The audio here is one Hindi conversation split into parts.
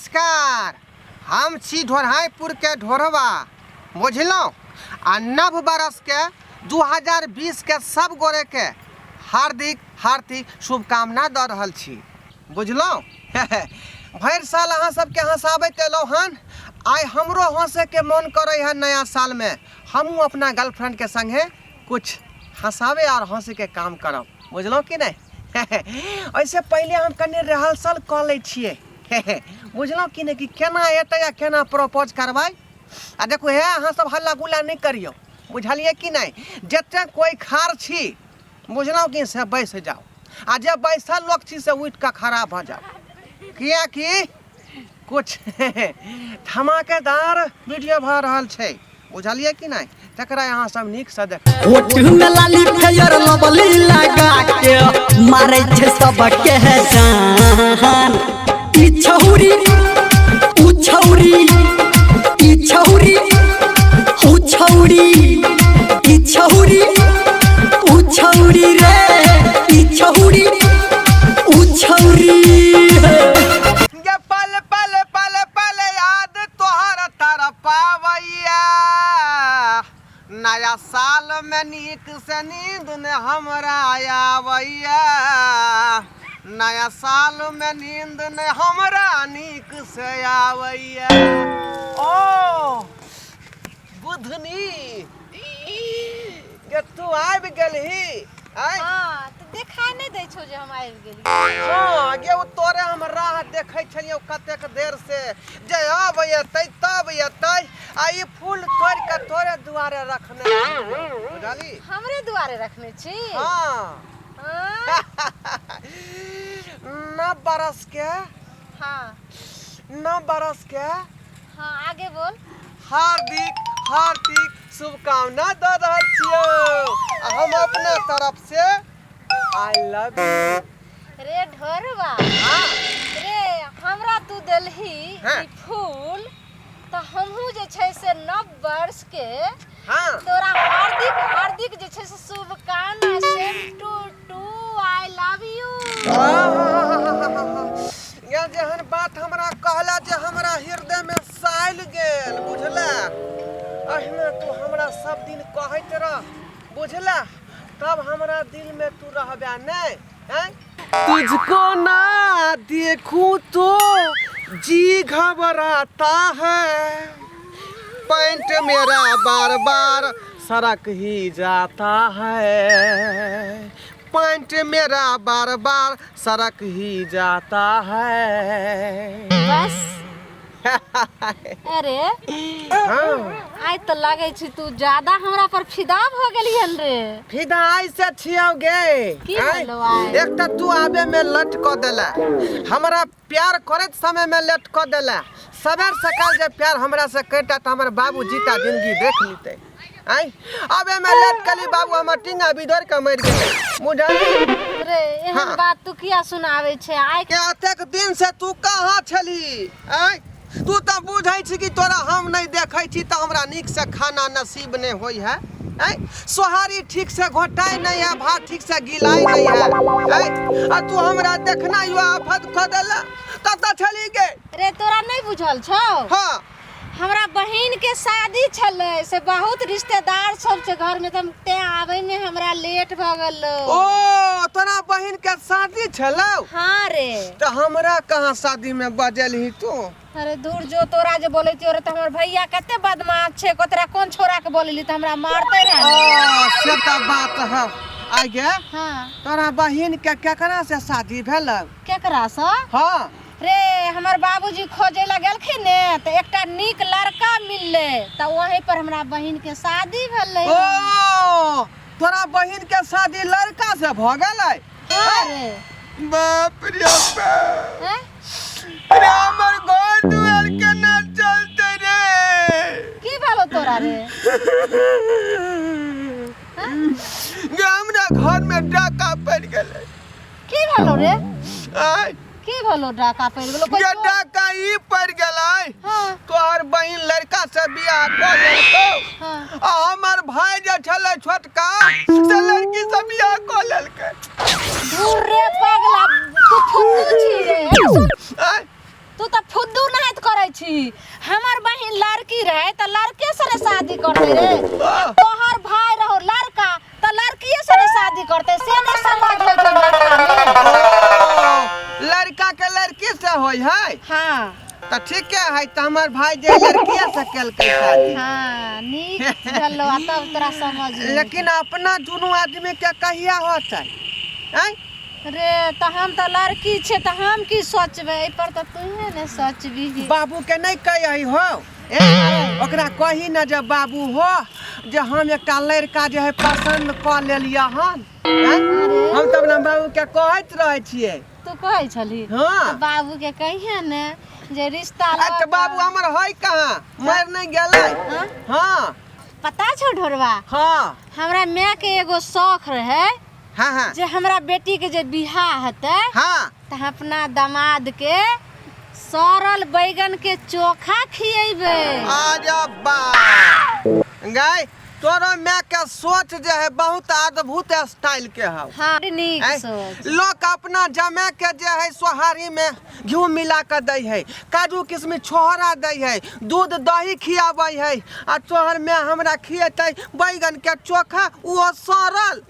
नमस्कार। हम छी ढोरहाईपुर के ढोरवा बुझलौं। आ नव बरस के 2020 के सब गोरे के हार्दिक हार्दिक शुभकामना दऽ रहल छी बुझलौं। भरि साल अहाँ सबके हंसाबैत एलौं हन। आइ हमरो हंसे के मन करे है नया साल में हमहूँ अपना गर्लफ्रेंड के संगे कुछ हंसावे और हंसे के काम करब बुझलौं कि नहीं। ऐसे पहले हम कने रिहर्सल कऽ लै छियै बुझलौं कि नहीं कि केना एतै या केना प्रपोज करबै। आ देखो हे अहाँ सब हल्ला गुल्ला नहीं करियो बुझलिए कि नहीं। जते कोई खार छी बुझलौं कि से बैस जाओ आ जे बैसल लोग छी से उठ के खड़ा भ जाओ किया कि कुछ धमाकेदार वीडियो भ रहल छै बुझलिए कि नहीं। तकरा यहाँ सब नीक से देख होठ में लाली फेयर लवली लगा के मारे छे सबके है जान। ई छौरी ऊ छौरी ई छौरी ऊ छौरी ई छौरी ऊ छौरी रे ई छौरी ऊ छौरी ये पल पल पल पल याद तोहर तरपावैया। नया साल में नीक से नींद ने हमरा आवैया। नया साल में नींद ने हमरा नीक से आवैया। ओ बुधनी ये तू आबि गेलही। हां तो देखाई नहीं दै छौ जे हम आबि गेली। हां गे ओ तोरे हम राह देखै छलियौ कतेक देर से जे अब एतै तब एतै। आ ई फूल तोड़ के तोरे दुआरे रखने बुझली। हमरे दुआरे रखने छी। हां नव बरस के हां नव बरस के हां आगे बोल। हार्दिक हार्दिक शुभकामना दऽ रहल छियौ हम अपने तरफ से। आई लव यू रे ढोरवा। हां रे हमरा तू देलही ई फूल तो हमहू जे छै से नव वर्ष के हां तोरा हार्दिक हार्दिक जे छै से शुभकामना same to to I love you. ये जेहन बात हमरा कहला जे हमरा हृदय में साइल गेल बुझला। अहिना तू हमरा सब दिन कहैत रह बुझला तब हमरा दिल में तू रहबे नहीं हैं। तुझको ना देखूं तो जी घबराता है। पैंट मेरा बार बार सरक ही जाता है। पैंट मेरा बार बार सरक ही जाता है। बस अरे हाँ आई तो लागे छी तू ज्यादा हमरा पर फिदा भ गेलियन रे। फिदा ऐसे छियौ गे। की बोलो आइ? एक तो तू आबे में लट क देला हमरा प्यार करत समय में लट क देला। सवेर सकाल जे प्यार हमरा से करता त हमर बाबू जीता जिंदगी देख लेते। आई अबे में लट कली बाबू हमर टिंगा बिदर के मर गेले बुझली। रे एहन बात तू किया सुनावे छे। आई के अतेक दिन से तू कहाँ छली। आई तू तो बुझै छी कि तोरा हम नहीं देखै छी त हमरा नीक से खाना नसीब नहीं होई है। सोहारी ठीक से घोटाई नहीं है भात ठीक से गिलाई नहीं है। आ तू हमरा देखना युवा आफत ख देला कत छली गे। रे तोरा नहीं बुझल छौ। हां हमरा बहिन के शादी छले से बहुत रिश्तेदार सब के घर में ते आवे में हमरा लेट भ गेल। ओ तोरा बहिन के शादी छलौ। हां रे त हमरा कहां शादी में बजलही तू। अरे दूर जो तोरा जे बोलै छी त हमर भैया कते बदमाश छे कोतरा कोन छोरा के बोलली त हमरा मारते रहे। ओ से त बात है आगे। हां तोरा बहिन के केकरा से शादी भेलौ। केकरा से। हां रे हमर बाबूजी खोजे ला गेलखिन ने त एकटा नीक लड़का मिलले त वहीं पर हमरा बहिन के शादी भेलै। ओ तोरा बहिन के शादी लड़का से भ गेलै। हां रे बाप रे बाप। हैं अरे हमर घर दुआर के न चलते रे। की भेलो तोरा रे। हमरा घर में डाका पड़ गेलै। की भेलो रे। आय की भेलो डाका पड़ गेलो कोई। ये डाका ई पड़ गेलै। हां तोहर बहिन लड़का से बियाह क लेलकौ। हां आ हमर भाई जे छले छोटका से लड़की से बियाह क लेलकै। दूर रे पगला तू फुद्दू छी रे। आय तू तो फुद्दू तोहर भाई रहो लड़का तो लड़किए से शादी करते से नहीं समझ होते लड़का में। लड़का के लड़की से होई है। हाँ तो ठीक है तो हमार भाई जे लड़किया से कल के शादी। हाँ नीक चलो तब तोरा समझ में। लेकिन अपना दोनों आदमी के कहिया होता है? रे तो हम तो लड़की छे तो हम की सोचबे ए पर तो तूहे ने सोचबी। बाबू के नहीं कही हो ओकरा कही ना जब बाबू हो जे हम एक लड़का जो है पसंद कर लेलिया हन। हम तब ना बाबू के कहत रहे छिए। तू कहै छली हाँ तो बाबू के कहिए ने जे रिश्ता तो बाबू हमर है कहाँ मर नहीं गेलै। हाँ? हाँ पता छौ ढोरवा हाँ हमरा माँ के एगो शौक रहे हाँ हाँ जे हमरा बेटी के जे बियाह हेतै हाँ तो अपना दामाद के सरल बैगन के चोखा खिएबे। आजा बा गाय तोरो माँ के सोच जो है बहुत अद्भुत स्टाइल के है। हाँ नीक सोच। लोग अपना जमे के जो है सोहारी में घी मिला कर दे है, काजू किशमिश छोहरा दे है, दूध दही खियाबे है आ तोहर में हमरा खिएते बैगन के चोखा वो सरल।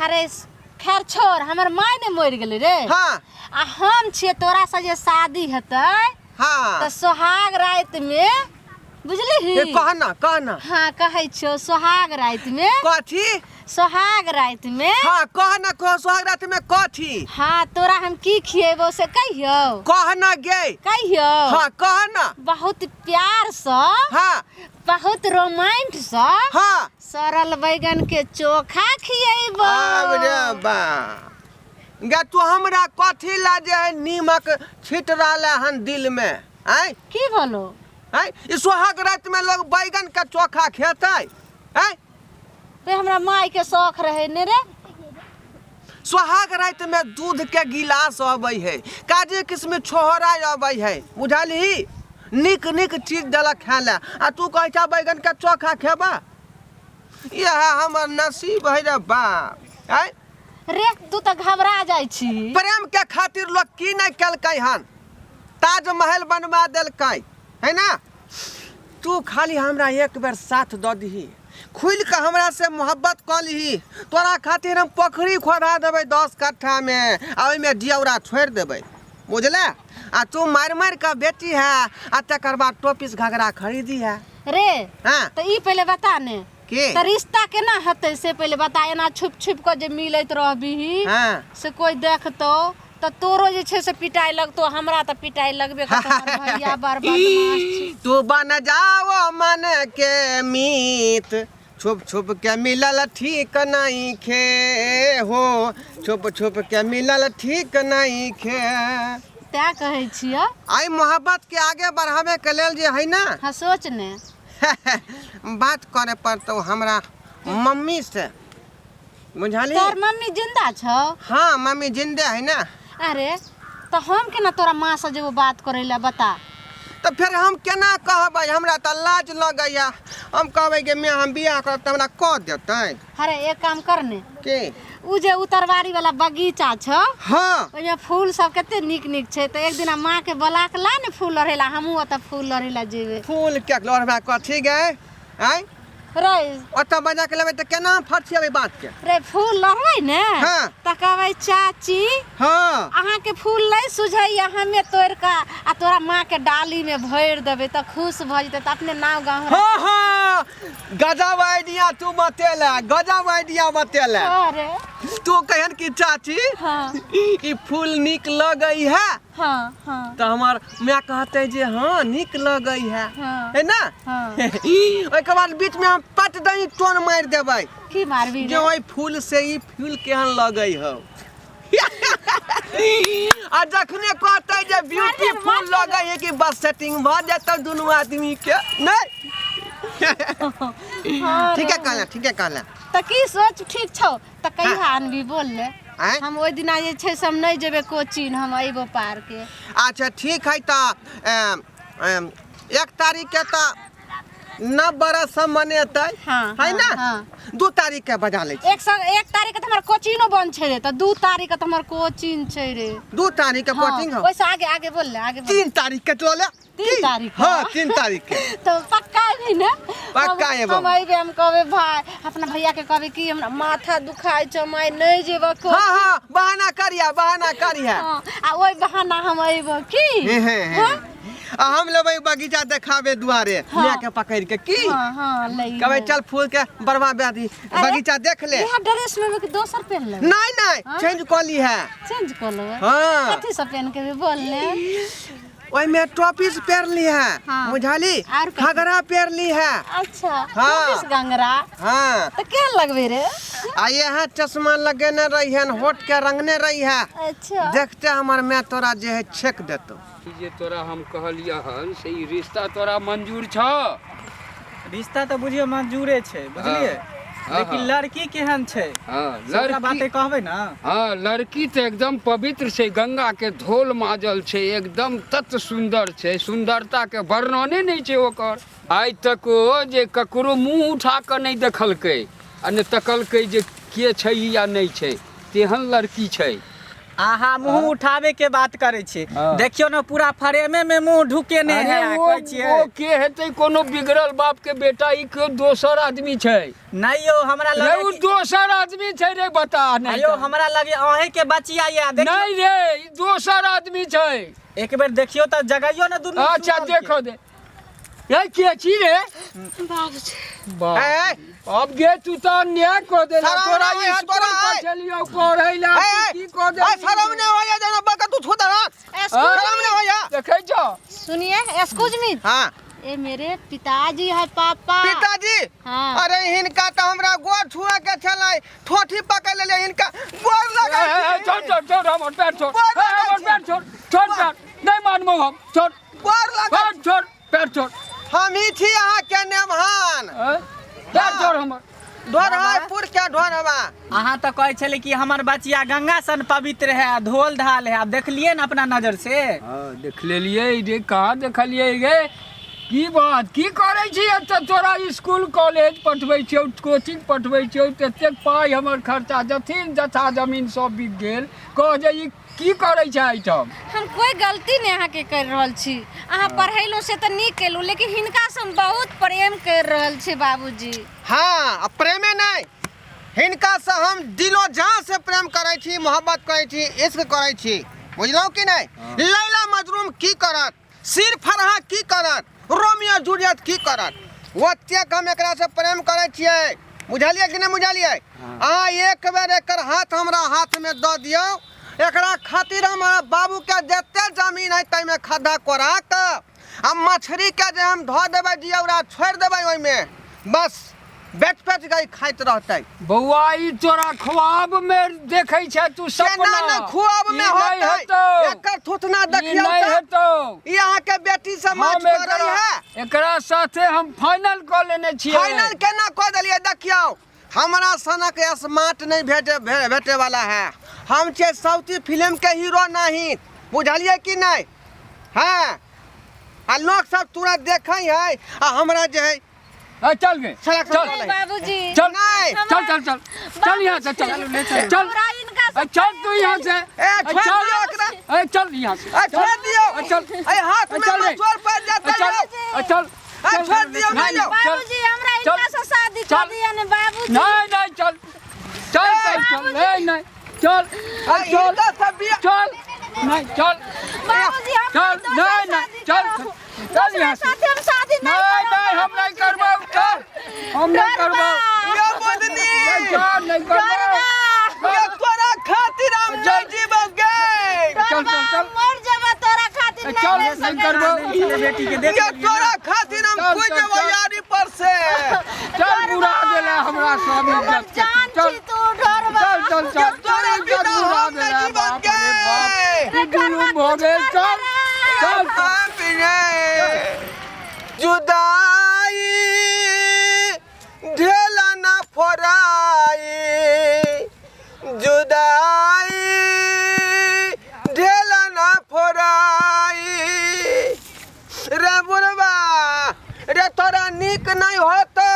अरे खैर छोड़ हमर माय ने मर गेलै रे। हाँ आ हम छिए तोरा से जे शादी हेतै हाँ तो सोहाग रात में बुझली ये कहना हाँ कहै छौ सोहाग रात में कथी सोहाग रात में हाँ कहना कहो सोहाग रात में कथी हाँ तोरा हम की खिएबो से कहियो कहना गे कहियो हाँ कहना बहुत प्यार से हाँ बहुत रोमांट से हाँ सरल बैगन के चोखा खिएबो। अरे बा गे तू हमरा कथी ला जे है नीमक छिट रहले हन दिल में आय की बोलो आय ई सोहाग रात में लोग बैगन का चोखा खेते आय रे हमरा माय के शौक रहे ने रे। सोहाग रात में दूध के गिलास अबै है, काजू किशमिश छोहरा अबै है, बुझलही निक निक चीज देलक खाए ला आ तू कहै छ बैगन का चोखा खेबा। यह हमर नसीब है रे बाप। आय रे तू तो घबरा जाय छी। प्रेम के खातिर लोग की नहीं कलकै हन, ताजमहल बनवा देलकै है ना। तू खाली हमरा एक बेर साथ दऽ दही, खुल के हमरा से मोहब्बत कर ली, तोरा खातिर हम पोखरी खोदा देबै 10 कट्ठा में आ ओइमे डियौरा छोड़ देबै बुझले। आ तू मार मार के बेटी है आ तकर बाद टोपिस घगरा खरीदी है रे हाँ तो ई पहले बता ने के तो रिश्ता केना हेतै से पहले बता। एना छुप छुप के जे मिलैत रहबी हाँ से कोई देखतो तो तोरो जे छे से पिटाई लगतो, हमरा तो पिटाई लगबे करतो। हमर भैया बड़ बदमाश छी। तू बन जाओ मन के मीत, छुप छुप के मिलल ठीक नहीं खे हो, छुप छुप के मिलल ठीक नहीं खे। त्या कहै छियै आई मोहब्बत के आगे बढ़ावे के लेल जे है ना हाँ सोच ने बात करे पड़तो हमरा मम्मी से बुझली। तोर मम्मी जिंदा छौ? हाँ मम्मी जिंदा है ना। अरे तो हम केना तोरा माँ से जब बात करे ला बता। तो फिर हम केना कहबै, हमरा तो लाज लगैया। हम कहबै कि मैं हम बियाह करब त हमरा कह देतै। अरे एक काम करने के उ जे उतरवारी वाला बगीचा छ हाँ ओइमे फूल सब कते नीक नीक छै तो एक दिना माँ के बोला के ला ने फूल लड़ेला, हमहू ओत फूल लड़ेला जेबे। फूल के लोढ़बा कथी गए आय रे ओत बजा के लेबै त केना फरछेबै बात के। रे फूल लड़बै ने हाँ। त कहबै चाची हाँ अहाँ के फूल नहीं सुझैया, हमे तोड़ का आ तोरा माँ के डाली में भर देबे त खुश भ जते त अपने नाव गाँव। हाँ हाँ गजब आइडिया तू बतेला, गजब आइडिया बतेला। अरे तू कहन की चाची हाँ ई फूल निक लगई है हाँ हाँ तो हमार मैं कहते जे हाँ निक लगई है हाँ। है ना। हाँ। ओके बाद बीच में हम पट दही टोन मार देबै की मारबी जे रे? ओइ फूल से ई फूल केहन लगई हो। आ जखने कहते जे ब्यूटीफुल लगई है कि बस सेटिंग भ जाता दोनों आदमी के नहीं। हाँ ठीक है रे। कहला, ठीक है कहला। त की सोच ठीक छौ त कहिया आनबी बोल ले। आँय? हम ओइ दिना जे छै से हम नहीं जेबे कोचिंग, हम अइबो पार के। अच्छा ठीक है तो 1 तारीख के तो नव बरस सब मनेतै हाँ, है ना हाँ। 2 तारीख के बजा ले 1 तारीख के तो हमार कोचिंगो बंद छे रे तो 2 तारीख के तो हमार कोचिंग छे रे 2 तारीख के कोचिंग हो वैसे आगे आगे बोल ले आगे बोल 3 तारीख के चलो ले 3 तारीख के? हाँ 3 तारीख के तो पक्का है ना पक्का है हम आइबे हम कहबे भाई अपना भैया के कहबे कि हमरा माथा दुखाई छ मैं नहीं जेबो को हाँ हाँ बहाना करिया आ ओई बहाना हम आइबो की हाँ? आ हम लेबै बगीचा देखाबे दुआरे हाँ। ले के पकड़ के की हां हां लई कहबै चल फूल के बरवा बेदी बगीचा देख ले यहां ड्रेस में कि दोसर पहन ले नहीं हाँ? चेंज कर ली है चेंज कर लो हाँ। कथि सब पहन के भी बोल ले ओई में टोपीज पहन ली है हाँ। बुझाली और कथि? घगरा पहन ली है अच्छा हाँ। टोपीस गंगरा हाँ तो क्या लगबे रे आ ये चश्मा लगेने रही है होठ के रंगने रही है अच्छा देखते हमर मैं तोरा जे है छेक देतो जे तोरा हम कहलिया हन से ई रिश्ता तोरा मंजूर छ रिश्ता तो बुझियो मंजूरे छै बुझलिए हाँ, लेकिन हाँ। लड़की केहन छै हाँ सबटा बाते लड़की कहबै ना हाँ लड़की तो एकदम पवित्र छै गंगा के धोल माजल छै एकदम तत सुंदर छै सुंदरता के वर्णने नहीं छै ओकर आइ तक ओ जे ककरो मुंह उठा के नहीं देखलकै आ ने तकलकै जे के छै या नहीं छै तेहन लड़की छै आहा मुंह उठावे के बात करे छै हाँ। देखियो ना पूरा फ्रेमे में मुंह ढुकेने है अरे कहै छियै ओ के हेतै कोनो बिगड़ल बाप के बेटा ई के दोसर आदमी छै नहीं यो हमरा रे लगे उ दोसर आदमी छै रे बता नहीं अयो हमरा लगे अहे के बचिया या देखियो नहीं रे ई दोसर आदमी छै एक बेर देखियो त जगाइयो ना दुनू अच्छा देखो दे ये के छी रे बाबूजी वाह ए अब गे तू तो न्याय को दे शरम तोरा नहीं है, स्कूल तोरा है। चलियो पढ़ै ला की को दे शर्म नहीं होया जना बका तू छुदा शर्म नहीं होया देखै छ सुनिए एक्सक्यूज मी हां ये मेरे पिताजी है पापा पिताजी हाँ। अरे हिनका तो हमरा गोर छुआ के छलै ठोठी पकड़ ले हिनका गोर लगा छोड़ छोड़ छोड़ हमर पैर छोड़ गोर लगा हमर पैर छोड़ छोड़ छोड़ नहीं मानबो हम छोड़ गोर लगा पैर छोड़ पैर छोड़ हम ही छी अहाँ के नेमहान पैर छोड़ हमर ढोरहापुर के ढोरवा अहाँ तो कहै छले कि हमर बचिया गंगा सन पवित्र है धोल धाल है आप देखलिए ना अपना नजर से हां देख लेलिए रे कहाँ देखलिए गे की बात की करै छी एत तोरा स्कूल कॉलेज पढ़बै छियौ कोचिंग पढ़बै छियौ ततेक पाइ हमर खर्चा जथिन जथा जमीन सब बिक गेल कह जे ई की करै छै आइटम हम कोई गलती नहीं अहाँ के कर रहल छी अहाँ पढ़ैलो से तो नहीं केलू लेकिन हिनका से हम बहुत प्रेम कर रहल छी बाबूजी हाँ प्रेमे नहीं हिनका से हम दिलो जान से प्रेम करे छी मोहब्बत करे छी इश्क करे छी बुझलौ कि नहीं लैला मजनू की करत सिर फरहा की करत रोमियो जूलियट की करत ओतेक हम एकरा से प्रेम करे छियै बुझलियै कि नहीं बुझलियै अहाँ एक बेर एकर हाथ हमरा हाथ में दऽ दियौ एकरा खातिर हमारा बाबू के जते जमीन है तै में खड्डा कोरा के आ मछली के जे हम धऽ देबै जियौरा छोड़ि देबै ओइ में बस बेच बेच गई खाइत रहतै बौआ ई तोरा ख्वाब में देखै छै तू सपना केना न खुआब में ई नहीं होतै हेतौ। एकर थुथना ई देखियौ नहीं तऽ हेतौ ई अहाँ के बेटी से माछ हम मारै है एकरा साथे हम फाइनल कऽ लेने छियै फाइनल केना कऽ देलियै देखियौ हमरा सनक स्मार्ट नहीं भेटे वाला है हम छे साउथी फिल्म के हीरो नहीं बुझलियै कि नहीं हाँ आ लोग सब तुरंत देखै है आ हमरा जे है चल गे सड़क चल पर बाबूजी चल नहीं चल चल चल चल यहाँ से चल चल हमरा इनका से चल तू यहाँ से छोड़ दियो एकरा चल यहाँ से छोड़ दियो चल ए हाथ में चल रे। मचोर पड़ जाता चल है चल छोड़ दियो नहीं, नहीं बाबूजी हमरा इनका से शादी कर दिया ने बाबूजी नहीं नहीं चल चल चल नहीं नहीं चल चल चल नहीं चल बाबूजी हम चल नहीं नहीं चल चल यहाँ से साथे हम शादी नहीं नहीं हम नहीं करबो चल हम नहीं करबो ये बदनी चल नहीं करबो ये तोरा खातिर हम नहीं जीवोगे चल चल चल मर जाबा तोरा खातिर चल नहीं नहीं करबो बेटी के देख ये तोरा खातिर हम चल, कोई चल, देबो चल। यारी पर से चल बुरा देला हमरा सब इज्जत के जान चल छी तू डरबा चल चल ये चल तोरा इज्जत बिना बुरा हम देला नहीं बाप रे बाप जीवोगे तू जुलुम हो गए चल चल हम बिना जुदाई ढेला ना फोराई जुदाई ढेला ना फोराई रे बुरबा रे तोरा निक नहीं होता।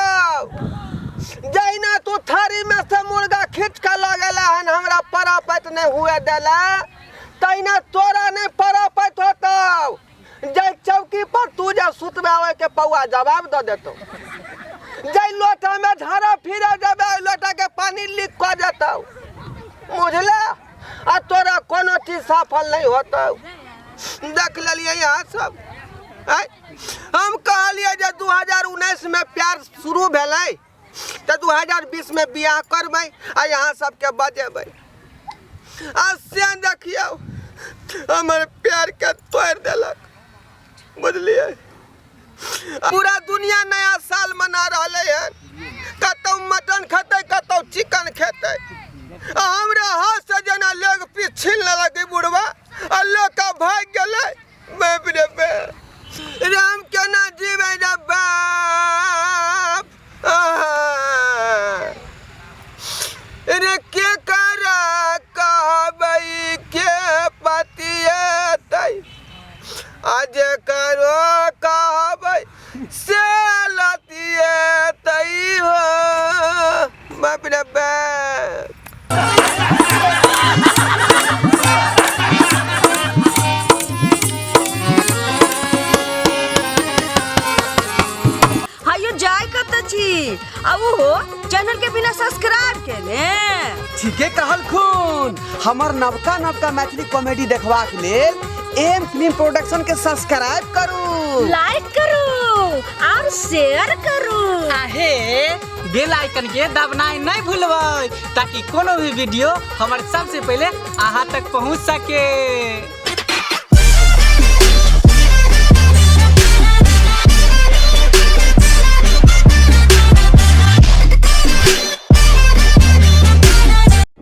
जहिना तू थारी में से मुर्गा खींच के लगेला हन हमरा परापैत नहीं हुए देला, तहिना तोरा नहीं परापैत होता। जय चौकी पर तू जा सुतबे आवे के पौआ जवाब दे देतो। जय लोटा में झाड़ा फिरे जाबे लोटा के पानी लीक कर देतो, बुझला। आ तोरा कोनो चीज सफल नहीं होता। देख लिये यहाँ सब। हम कहलिए जे 2019 में प्यार शुरू भेलै तो 2020 में बियाह करबै आ यहाँ सबके बजेबै। आ से देखियो हमर प्यार के तोड़ देलक, बुझलिए। पूरा दुनिया नया साल मना रहा है, कतौ मटन खेतै कतौ चिकन खेतै। हमरा हाथ से जना लेग पीस छीन लेलक बुढ़वा आ लोका भाग गेलै। बाप रे बाप, राम केना जीवे रे बाप। रे के करा कहबै के पतिएतै, आज करो कहबै से लतिएतै हो। बाप रे बाप। अब हो चैनल के बिना सब्सक्राइब केले। ठीके कहल खून। हमर नवका नवका मैथिली कॉमेडी देखबाक लेल एम फिल्म प्रोडक्शन के सब्सक्राइब करू, लाइक करू और शेयर करू। आहे बेल आइकन के दबनाई नहीं भूलबै ताकि कोनो भी वीडियो हमारे सबसे पहले अहाँ तक पहुँच सके।